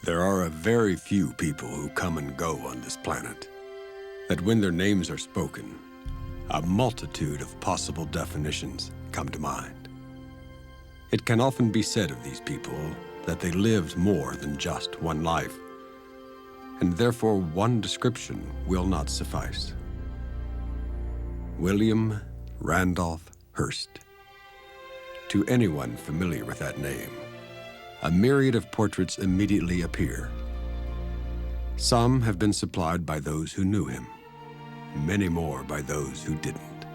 There are a very few people who come and go on this planet, that when their names are spoken, a multitude of possible definitions come to mind. It can often be said of these people that they lived more than just one life, and therefore one description will not suffice. William Randolph Hearst. To anyone familiar with that name, a myriad of portraits immediately appear. Some have been supplied by those who knew him, many more by those who didn't.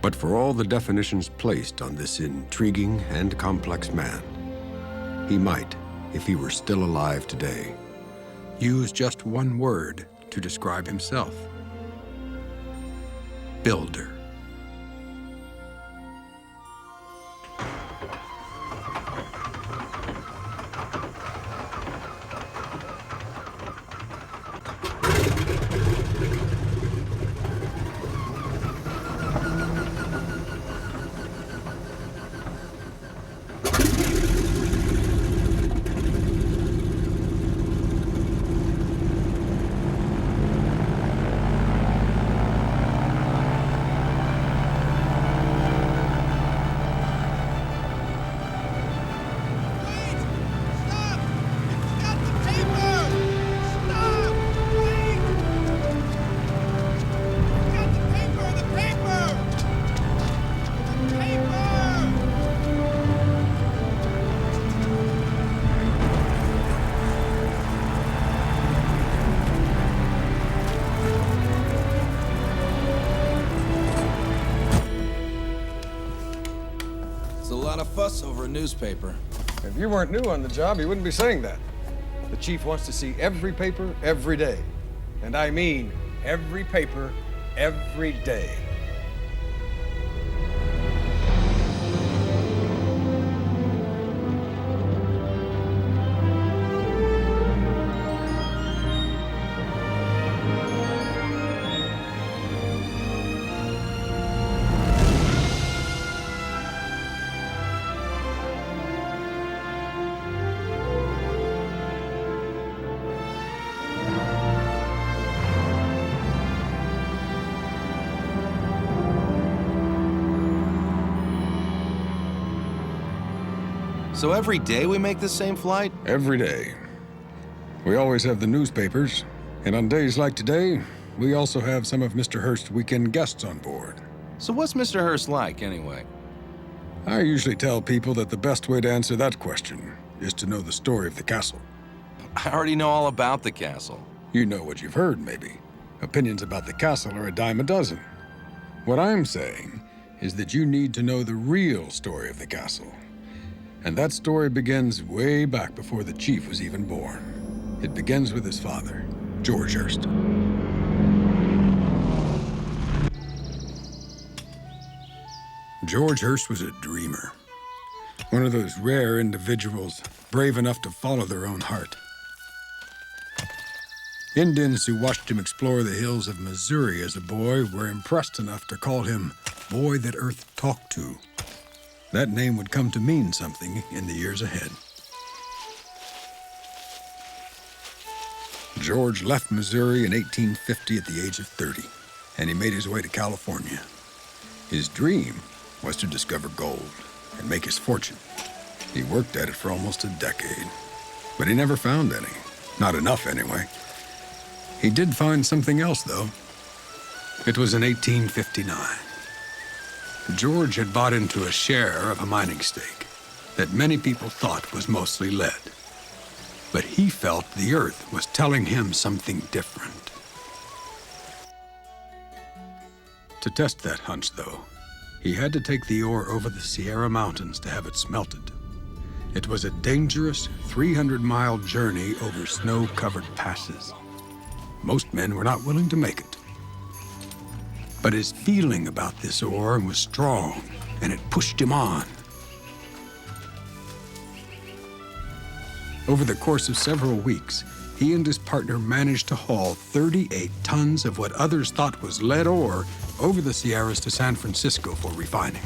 But for all the definitions placed on this intriguing and complex man, he might, if he were still alive today, use just one word to describe himself: builder. Fuss over a newspaper. If you weren't new on the job, you wouldn't be saying that. The chief wants to see every paper every day. And I mean every paper every day. So every day we make the same flight? Every day. We always have the newspapers, and on days like today, we also have some of Mr. Hearst's weekend guests on board. So what's Mr. Hearst like, anyway? I usually tell people that the best way to answer that question is to know the story of the castle. I already know all about the castle. You know what you've heard, maybe. Opinions about the castle are a dime a dozen. What I'm saying is that you need to know the real story of the castle. And that story begins way back before the chief was even born. It begins with his father, George Hearst. George Hearst was a dreamer. One of those rare individuals brave enough to follow their own heart. Indians who watched him explore the hills of Missouri as a boy were impressed enough to call him Boy That Earth Talked To. That name would come to mean something in the years ahead. George left Missouri in 1850 at the age of 30, and he made his way to California. His dream was to discover gold and make his fortune. He worked at it for almost a decade, but he never found any. Not enough, anyway. He did find something else, though. It was in 1859. George had bought into a share of a mining stake that many people thought was mostly lead. But he felt the earth was telling him something different. To test that hunch, though, he had to take the ore over the Sierra Mountains to have it smelted. It was a dangerous 300-mile journey over snow-covered passes. Most men were not willing to make it. But his feeling about this ore was strong, and it pushed him on. Over the course of several weeks, he and his partner managed to haul 38 tons of what others thought was lead ore over the Sierras to San Francisco for refining.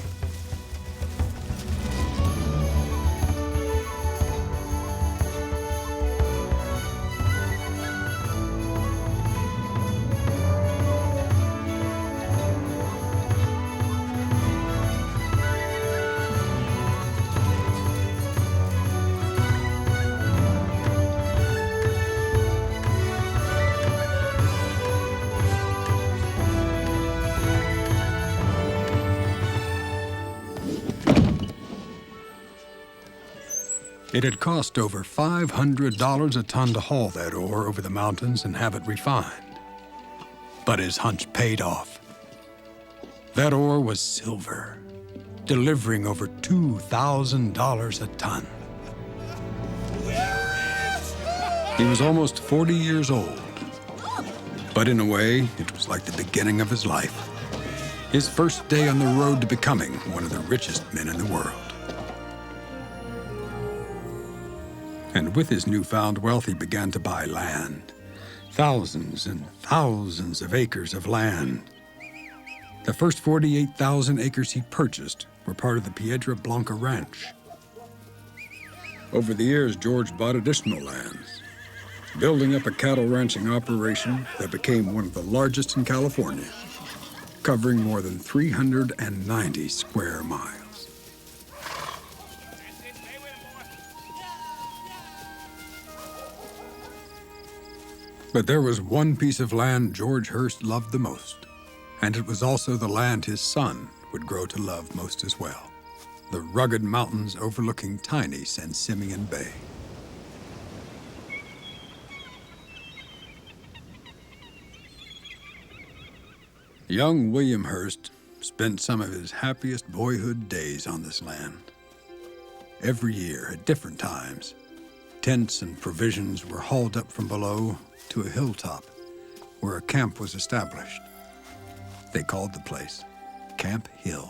It had cost over $500 a ton to haul that ore over the mountains and have it refined. But his hunch paid off. That ore was silver, delivering over $2,000 a ton. He was almost 40 years old, but in a way, it was like the beginning of his life. His first day on the road to becoming one of the richest men in the world. And with his newfound wealth, he began to buy land. Thousands and thousands of acres of land. The first 48,000 acres he purchased were part of the Piedra Blanca Ranch. Over the years, George bought additional lands, building up a cattle ranching operation that became one of the largest in California, covering more than 390 square miles. But there was one piece of land George Hearst loved the most, and it was also the land his son would grow to love most as well, the rugged mountains overlooking tiny San Simeon Bay. Young William Hearst spent some of his happiest boyhood days on this land. Every year, at different times, tents and provisions were hauled up from below to a hilltop where a camp was established. They called the place Camp Hill.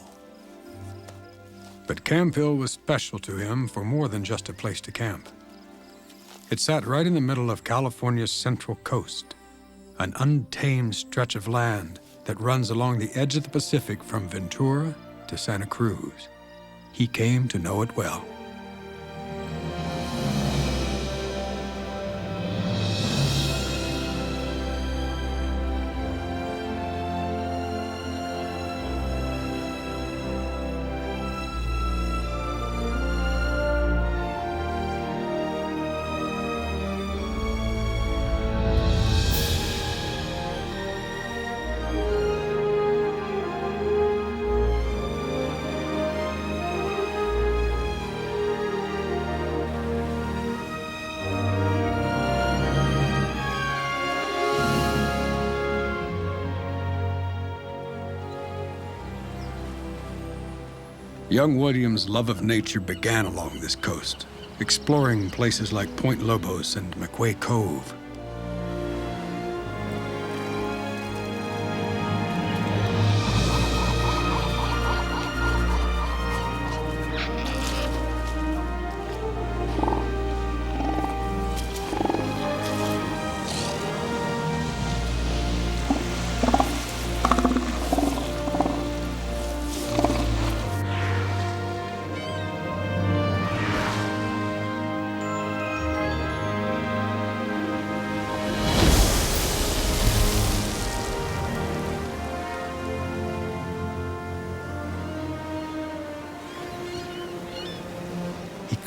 But Camp Hill was special to him for more than just a place to camp. It sat right in the middle of California's central coast, an untamed stretch of land that runs along the edge of the Pacific from Ventura to Santa Cruz. He came to know it well. Young William's love of nature began along this coast, exploring places like Point Lobos and McQuay Cove.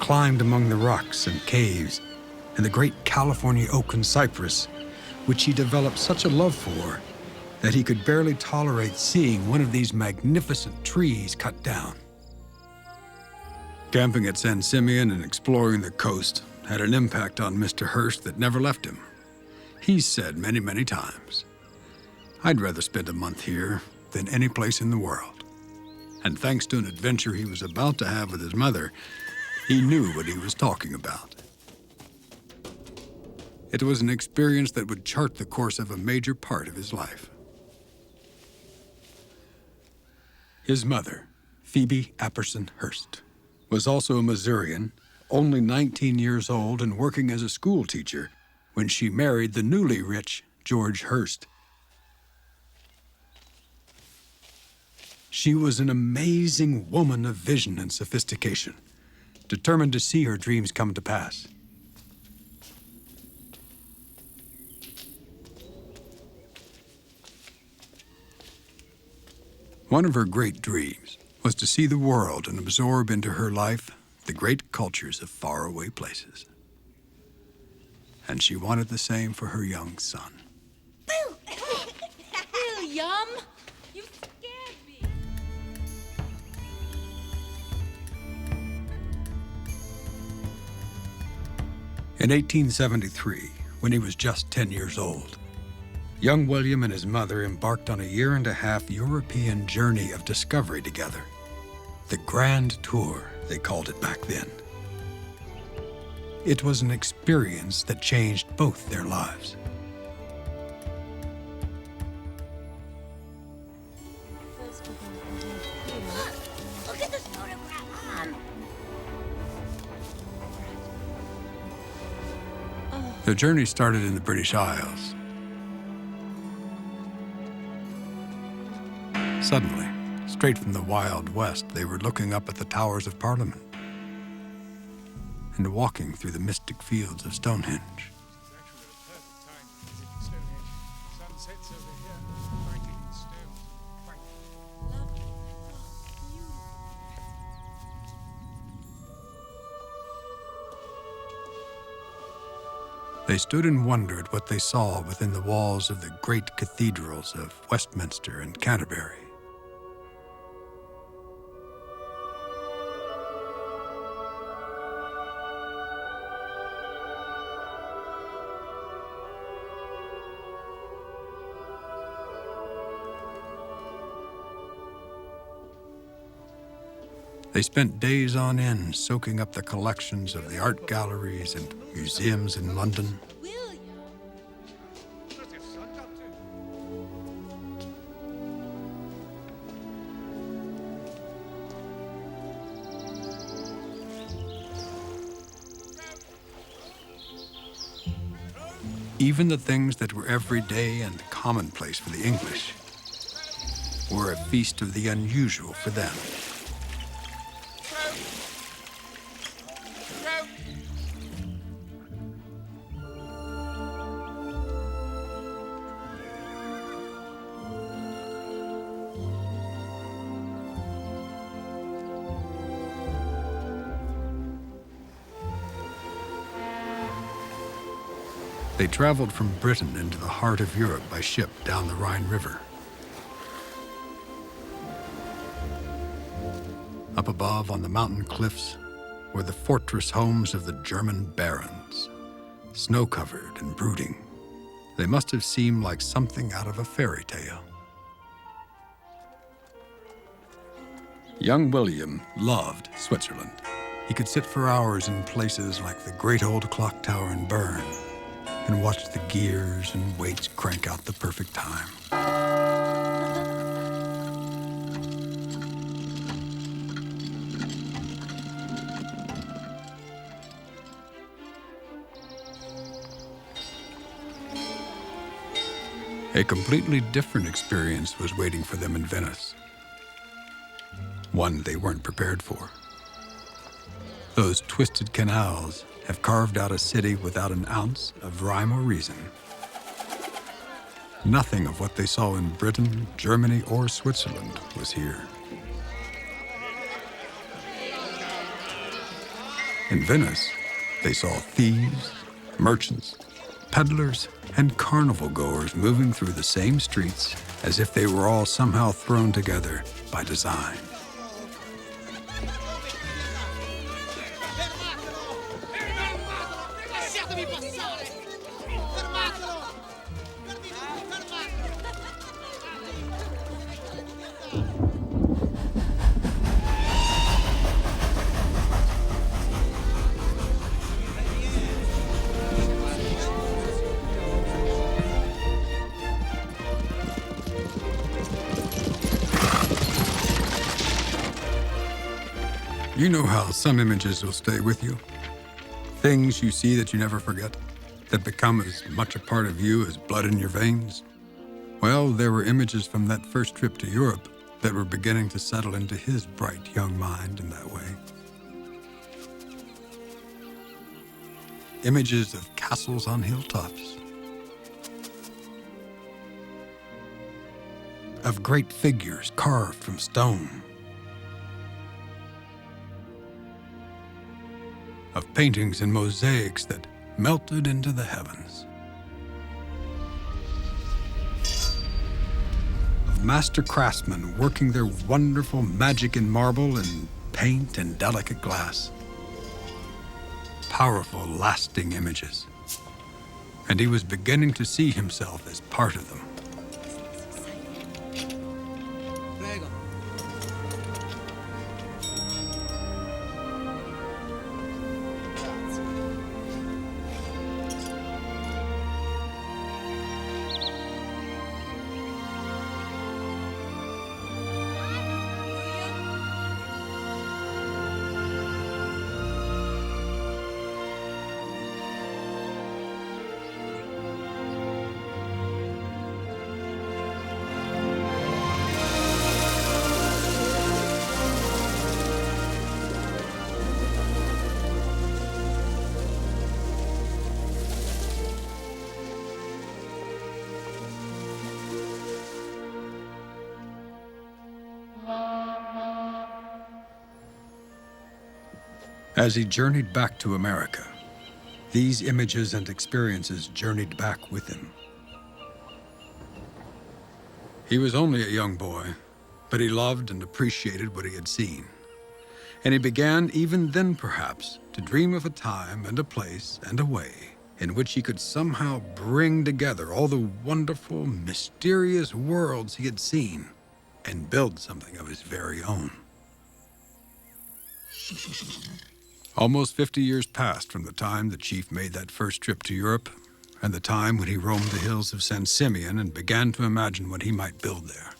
Climbed among the rocks and caves and the great California oak and cypress, which he developed such a love for that he could barely tolerate seeing one of these magnificent trees cut down. Camping at San Simeon and exploring the coast had an impact on Mr. Hearst that never left him. He said many, many times, "I'd rather spend a month here than any place in the world." And thanks to an adventure he was about to have with his mother, he knew what he was talking about. It was an experience that would chart the course of a major part of his life. His mother, Phoebe Apperson Hearst, was also a Missourian, only 19 years old and working as a school teacher when she married the newly rich George Hearst. She was an amazing woman of vision and sophistication, determined to see her dreams come to pass. One of her great dreams was to see the world and absorb into her life the great cultures of faraway places. And she wanted the same for her young son. Ew, Yum! You scared me! In 1873, when he was just 10 years old, young William and his mother embarked on a year-and-a-half European journey of discovery together. The Grand Tour, they called it back then. It was an experience that changed both their lives. Look at this photograph, Mom. Their journey started in the British Isles. Suddenly, straight from the Wild West, they were looking up at the towers of Parliament and walking through the mystic fields of Stonehenge. They stood in wonder at what they saw within the walls of the great cathedrals of Westminster and Canterbury. They spent days on end soaking up the collections of the art galleries and museums in London. William. Even the things that were everyday and commonplace for the English were a feast of the unusual for them. They traveled from Britain into the heart of Europe by ship down the Rhine River. Up above on the mountain cliffs were the fortress homes of the German barons, snow-covered and brooding. They must have seemed like something out of a fairy tale. Young William loved Switzerland. He could sit for hours in places like the great old clock tower in Bern and watch the gears and weights crank out the perfect time. A completely different experience was waiting for them in Venice. One they weren't prepared for. Those twisted canals have carved out a city without an ounce of rhyme or reason. Nothing of what they saw in Britain, Germany, or Switzerland was here. In Venice, they saw thieves, merchants, peddlers, and carnival goers moving through the same streets as if they were all somehow thrown together by design. You know how some images will stay with you? Things you see that you never forget, that become as much a part of you as blood in your veins? Well, there were images from that first trip to Europe that were beginning to settle into his bright young mind in that way. Images of castles on hilltops, of great figures carved from stone, of paintings and mosaics that melted into the heavens, of master craftsmen working their wonderful magic in marble and paint and delicate glass, powerful, lasting images. And he was beginning to see himself as part of them. As he journeyed back to America, these images and experiences journeyed back with him. He was only a young boy, but he loved and appreciated what he had seen. And he began, even then perhaps, to dream of a time and a place and a way in which he could somehow bring together all the wonderful, mysterious worlds he had seen and build something of his very own. Almost 50 years passed from the time the chief made that first trip to Europe and the time when he roamed the hills of San Simeon and began to imagine what he might build there.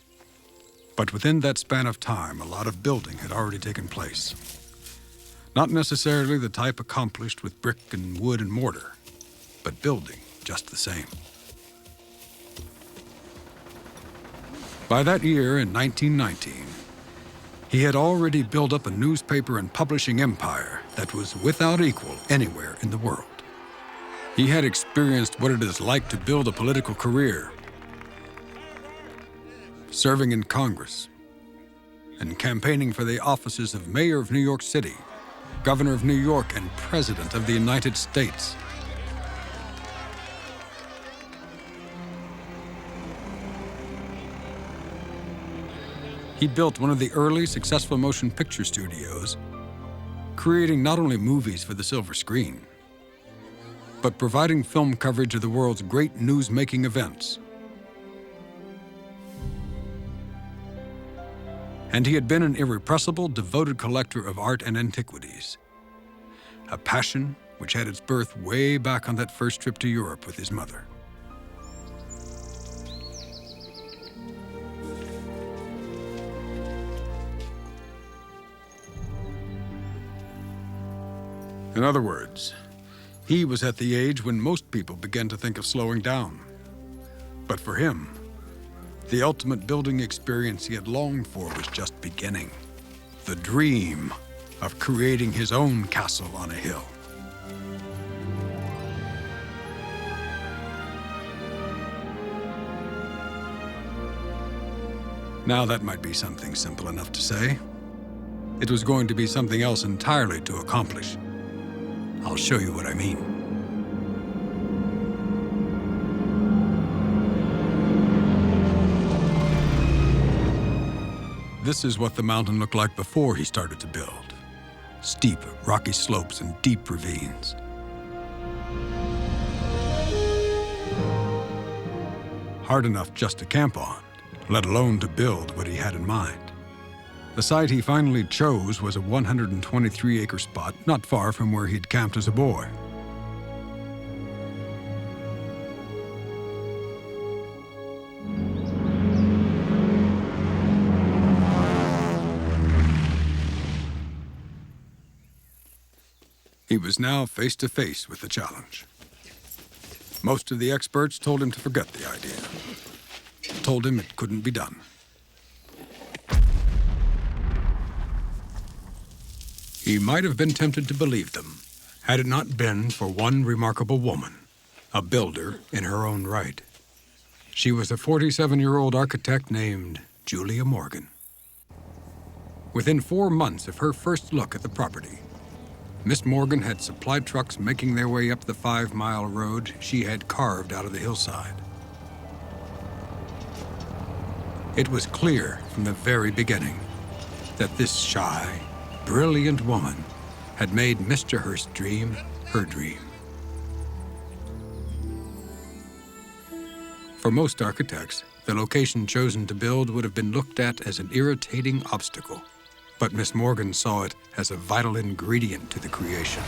But within that span of time, a lot of building had already taken place. Not necessarily the type accomplished with brick and wood and mortar, but building just the same. By that year, in 1919, he had already built up a newspaper and publishing empire that was without equal anywhere in the world. He had experienced what it is like to build a political career, serving in Congress and campaigning for the offices of Mayor of New York City, Governor of New York, and President of the United States. He built one of the early successful motion picture studios, creating not only movies for the silver screen, but providing film coverage of the world's great news-making events. And he had been an irrepressible, devoted collector of art and antiquities, a passion which had its birth way back on that first trip to Europe with his mother. In other words, he was at the age when most people began to think of slowing down. But for him, the ultimate building experience he had longed for was just beginning. The dream of creating his own castle on a hill. Now that might be something simple enough to say. It was going to be something else entirely to accomplish. I'll show you what I mean. This is what the mountain looked like before he started to build. Steep, rocky slopes and deep ravines. Hard enough just to camp on, let alone to build what he had in mind. The site he finally chose was a 123-acre spot not far from where he'd camped as a boy. He was now face to face with the challenge. Most of the experts told him to forget the idea, told him it couldn't be done. He might have been tempted to believe them, had it not been for one remarkable woman, a builder in her own right. She was a 47-year-old architect named Julia Morgan. Within 4 months of her first look at the property, Miss Morgan had supply trucks making their way up the 5-mile road she had carved out of the hillside. It was clear from the very beginning that this shy, brilliant woman had made Mr. Hearst's dream her dream. For most architects, the location chosen to build would have been looked at as an irritating obstacle, but Miss Morgan saw it as a vital ingredient to the creation.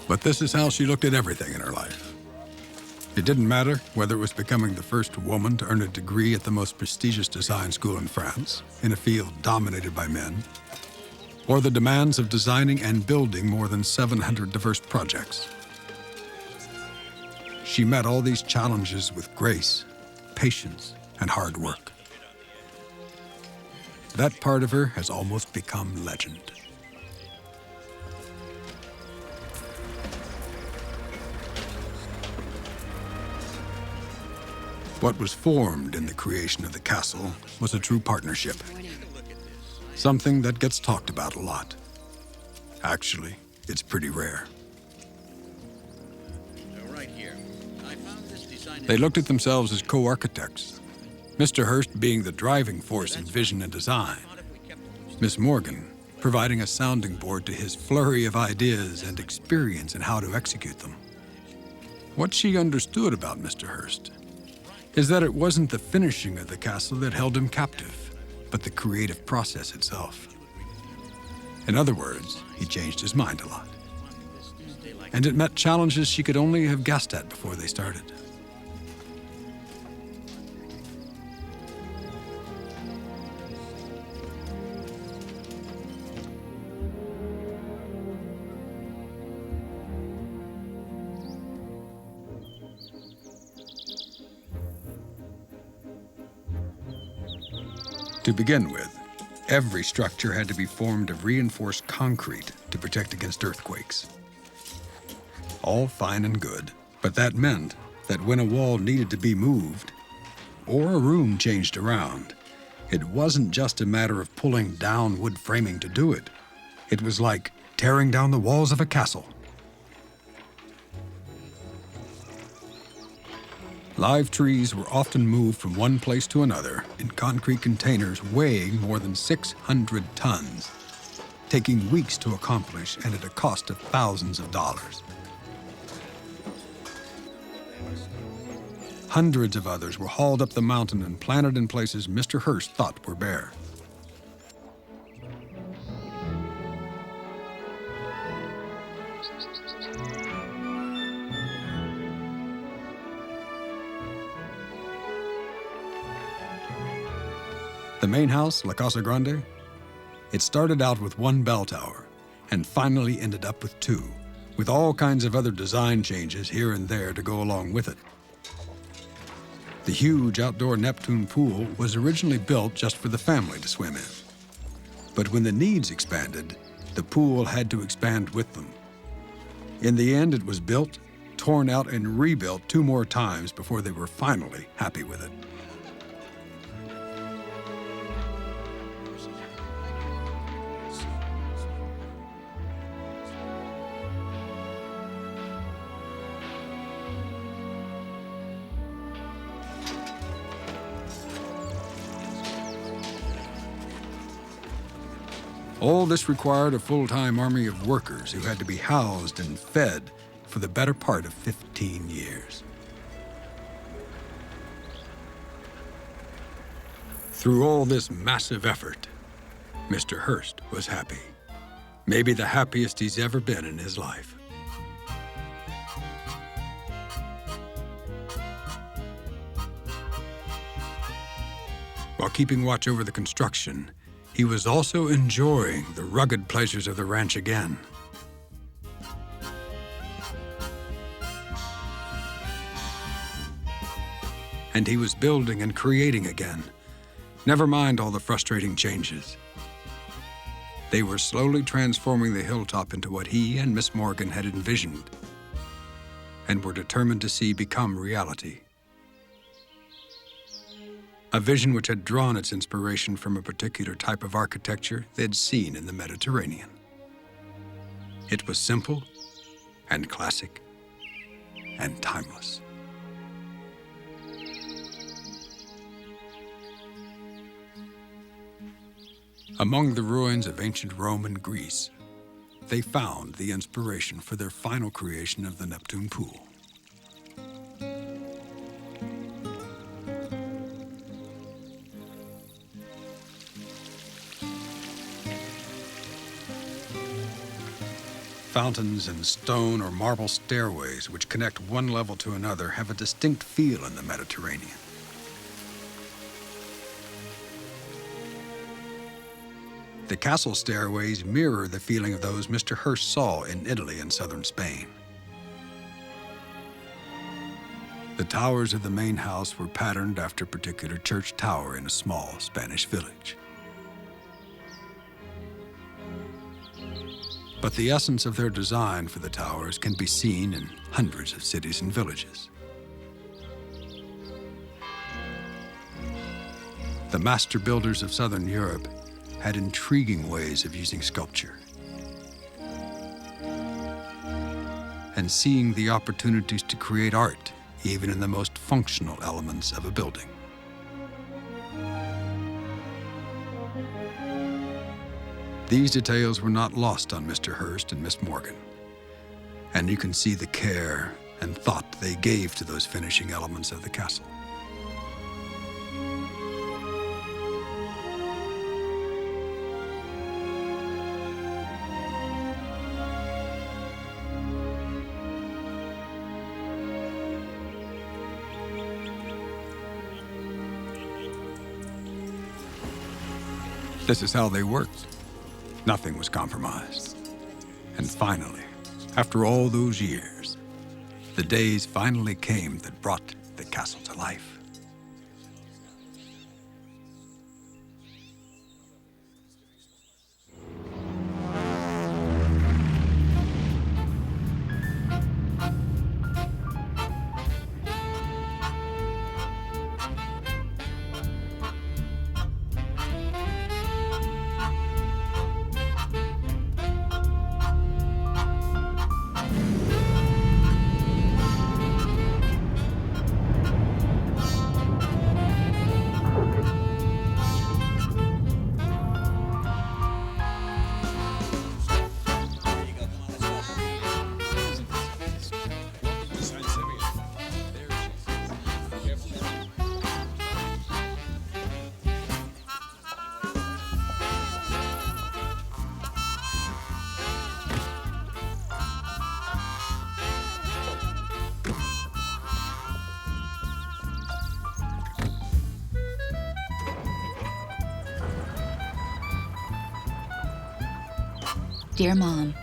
But this is how she looked at everything in her life. It didn't matter whether it was becoming the first woman to earn a degree at the most prestigious design school in France, in a field dominated by men, or the demands of designing and building more than 700 diverse projects. She met all these challenges with grace, patience, and hard work. That part of her has almost become legend. What was formed in the creation of the castle was a true partnership, something that gets talked about a lot. Actually, it's pretty rare. They looked at themselves as co-architects, Mr. Hearst being the driving force in vision and design, Miss Morgan providing a sounding board to his flurry of ideas and experience in how to execute them. What she understood about Mr. Hearst is that it wasn't the finishing of the castle that held him captive, but the creative process itself. In other words, he changed his mind a lot. And it met challenges she could only have guessed at before they started. To begin with, every structure had to be formed of reinforced concrete to protect against earthquakes. All fine and good, but that meant that when a wall needed to be moved, or a room changed around, it wasn't just a matter of pulling down wood framing to do it. It was like tearing down the walls of a castle. Live trees were often moved from one place to another in concrete containers weighing more than 600 tons, taking weeks to accomplish and at a cost of thousands of dollars. Hundreds of others were hauled up the mountain and planted in places Mr. Hearst thought were bare. The main house, La Casa Grande, it started out with one bell tower and finally ended up with two, with all kinds of other design changes here and there to go along with it. The huge outdoor Neptune pool was originally built just for the family to swim in. But when the needs expanded, the pool had to expand with them. In the end, it was built, torn out, and rebuilt 2 more times before they were finally happy with it. All this required a full-time army of workers who had to be housed and fed for the better part of 15 years. Through all this massive effort, Mr. Hearst was happy. Maybe the happiest he's ever been in his life. While keeping watch over the construction, he was also enjoying the rugged pleasures of the ranch again. And he was building and creating again. Never mind all the frustrating changes. They were slowly transforming the hilltop into what he and Miss Morgan had envisioned and were determined to see become reality. A vision which had drawn its inspiration from a particular type of architecture they'd seen in the Mediterranean. It was simple and classic and timeless. Among the ruins of ancient Rome and Greece, they found the inspiration for their final creation of the Neptune pool. Fountains and stone or marble stairways which connect one level to another have a distinct feel in the Mediterranean. The castle stairways mirror the feeling of those Mr. Hearst saw in Italy and southern Spain. The towers of the main house were patterned after a particular church tower in a small Spanish village. But the essence of their design for the towers can be seen in hundreds of cities and villages. The master builders of southern Europe had intriguing ways of using sculpture and seeing the opportunities to create art even in the most functional elements of a building. These details were not lost on Mr. Hearst and Miss Morgan, and you can see the care and thought they gave to those finishing elements of the castle. This is how they worked. Nothing was compromised. And finally, after all those years, the days finally came that brought the castle to life. Dear Mom,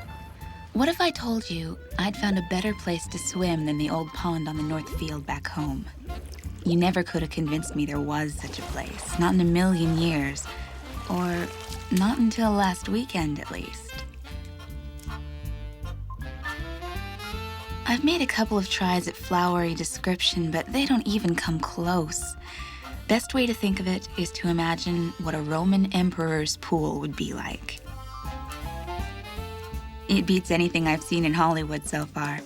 what if I told you I'd found a better place to swim than the old pond on the North Field back home? You never could have convinced me there was such a place, not in a million years, or not until last weekend at least. I've made a couple of tries at flowery description, but they don't even come close. Best way to think of it is to imagine what a Roman emperor's pool would be like. It beats anything I've seen in Hollywood so far.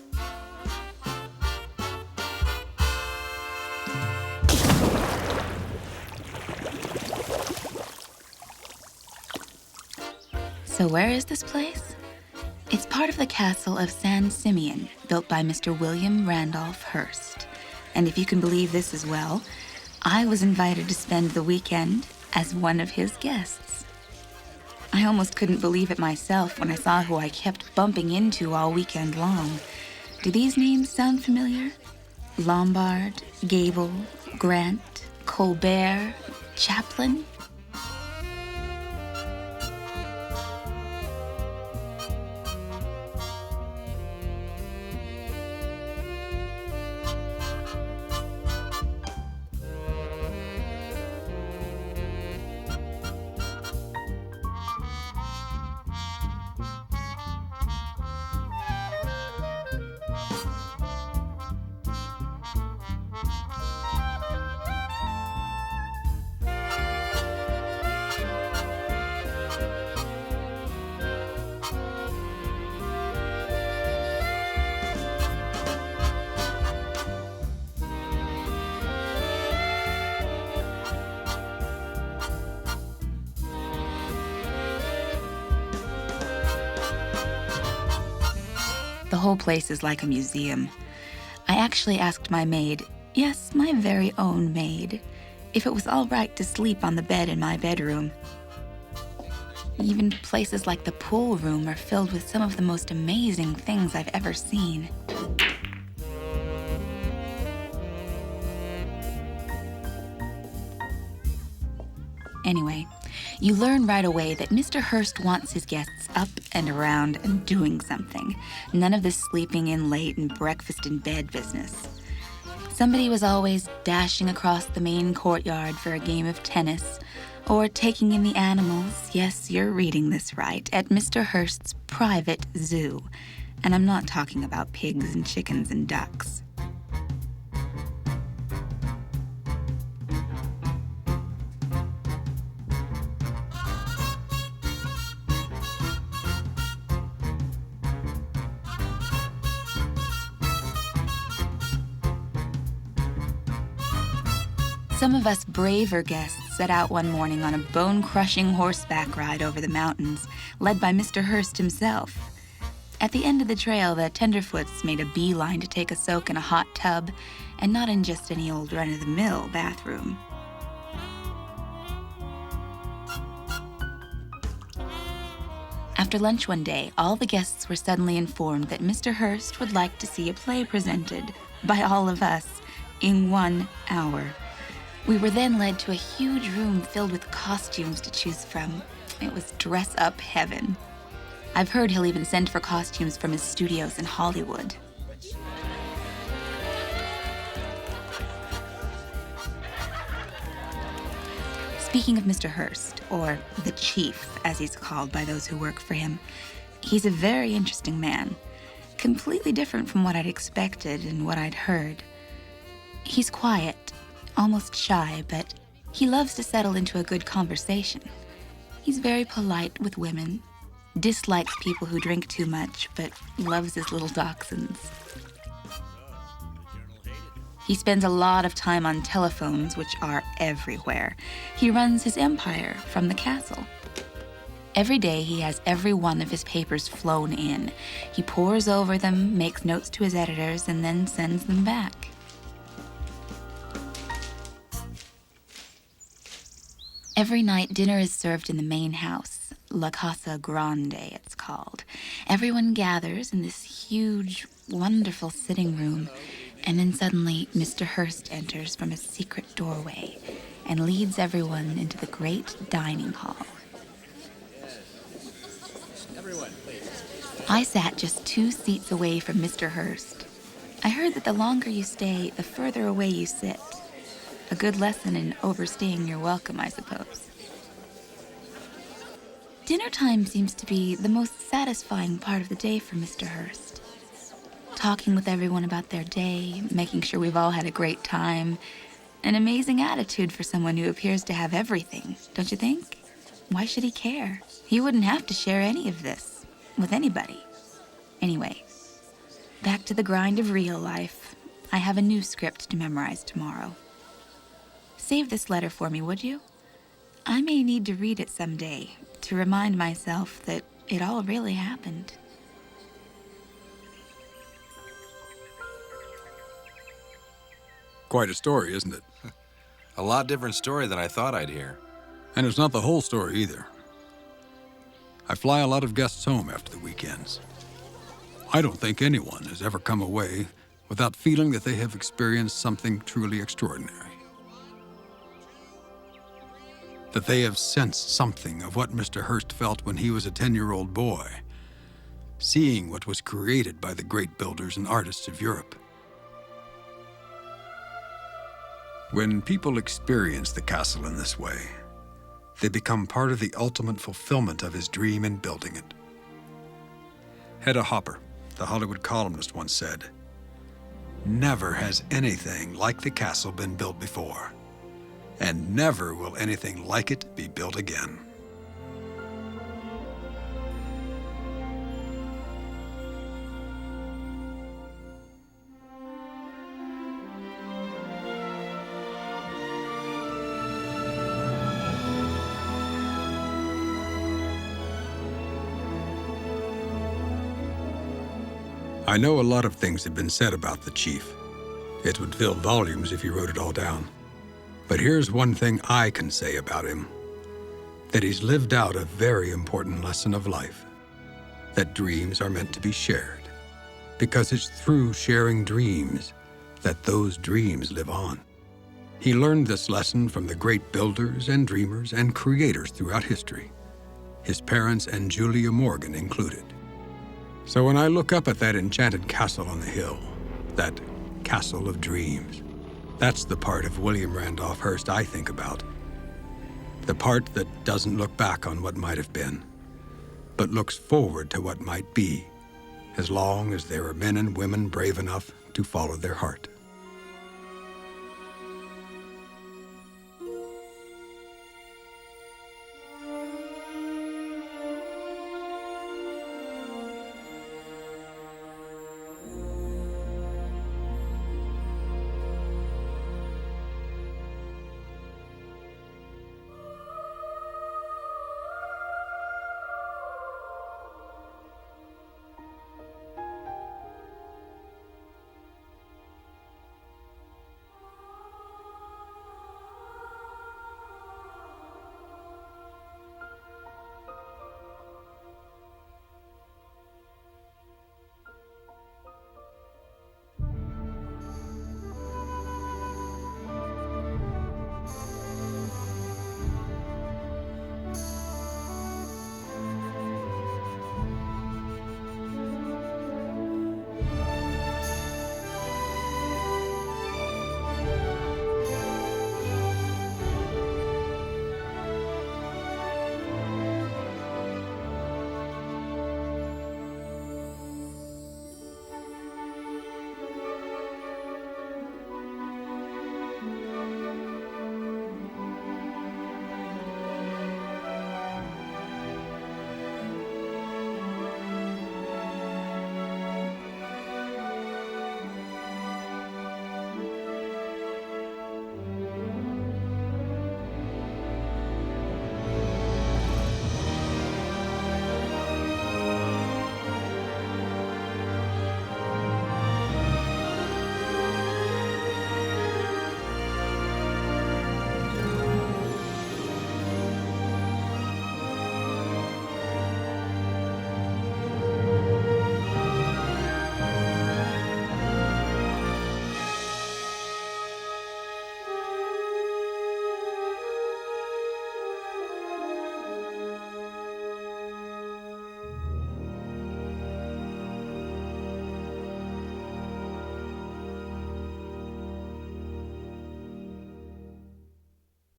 So where is this place? It's part of the castle of San Simeon, built by Mr. William Randolph Hearst. And if you can believe this as well, I was invited to spend the weekend as one of his guests. I almost couldn't believe it myself when I saw who I kept bumping into all weekend long. Do these names sound familiar? Lombard, Gable, Grant, Colbert, Chaplin? The whole place is like a museum. I actually asked my maid, yes, my very own maid, if it was all right to sleep on the bed in my bedroom. Even places like the pool room are filled with some of the most amazing things I've ever seen. Anyway, you learn right away that Mr. Hearst wants his guests up and around and doing something. None of this sleeping in late and breakfast in bed business. Somebody was always dashing across the main courtyard for a game of tennis, or taking in the animals, yes, you're reading this right, at Mr. Hearst's private zoo. And I'm not talking about pigs and chickens and ducks. Some of us braver guests set out one morning on a bone-crushing horseback ride over the mountains, led by Mr. Hearst himself. At the end of the trail, the tenderfoots made a beeline to take a soak in a hot tub, and not in just any old run-of-the-mill bathroom. After lunch one day, all the guests were suddenly informed that Mr. Hearst would like to see a play presented by all of us in 1 hour. We were then led to a huge room filled with costumes to choose from. It was dress-up heaven. I've heard he'll even send for costumes from his studios in Hollywood. Speaking of Mr. Hearst, or the Chief, as he's called by those who work for him, he's a very interesting man, completely different from what I'd expected and what I'd heard. He's quiet, almost shy, but he loves to settle into a good conversation. He's very polite with women, dislikes people who drink too much, but loves his little dachshunds. He spends a lot of time on telephones, which are everywhere. He runs his empire from the castle. Every day he has every one of his papers flown in. He pores over them, makes notes to his editors, and then sends them back. Every night, dinner is served in the main house, La Casa Grande, it's called. Everyone gathers in this huge, wonderful sitting room, and then suddenly Mr. Hearst enters from a secret doorway and leads everyone into the great dining hall. I sat just 2 seats away from Mr. Hearst. I heard that the longer you stay, the further away you sit. A good lesson in overstaying your welcome, I suppose. Dinner time seems to be the most satisfying part of the day for Mr. Hearst. Talking with everyone about their day, making sure we've all had a great time. An amazing attitude for someone who appears to have everything, don't you think? Why should he care? He wouldn't have to share any of this with anybody. Anyway, back to the grind of real life. I have a new script to memorize tomorrow. Save this letter for me, would you? I may need to read it someday to remind myself that it all really happened. Quite a story, isn't it? A lot different story than I thought I'd hear. And it's not the whole story either. I fly a lot of guests home after the weekends. I don't think anyone has ever come away without feeling that they have experienced something truly extraordinary. That they have sensed something of what Mr. Hearst felt when he was a 10-year-old boy, seeing what was created by the great builders and artists of Europe. When people experience the castle in this way, they become part of the ultimate fulfillment of his dream in building it. Hedda Hopper, the Hollywood columnist, once said, "Never has anything like the castle been built before, and never will anything like it be built again." I know a lot of things have been said about the chief. It would fill volumes if you wrote it all down. But here's one thing I can say about him. That he's lived out a very important lesson of life. That dreams are meant to be shared. Because it's through sharing dreams that those dreams live on. He learned this lesson from the great builders and dreamers and creators throughout history, his parents and Julia Morgan included. So when I look up at that enchanted castle on the hill, that castle of dreams, that's the part of William Randolph Hearst I think about. The part that doesn't look back on what might have been, but looks forward to what might be, as long as there are men and women brave enough to follow their heart.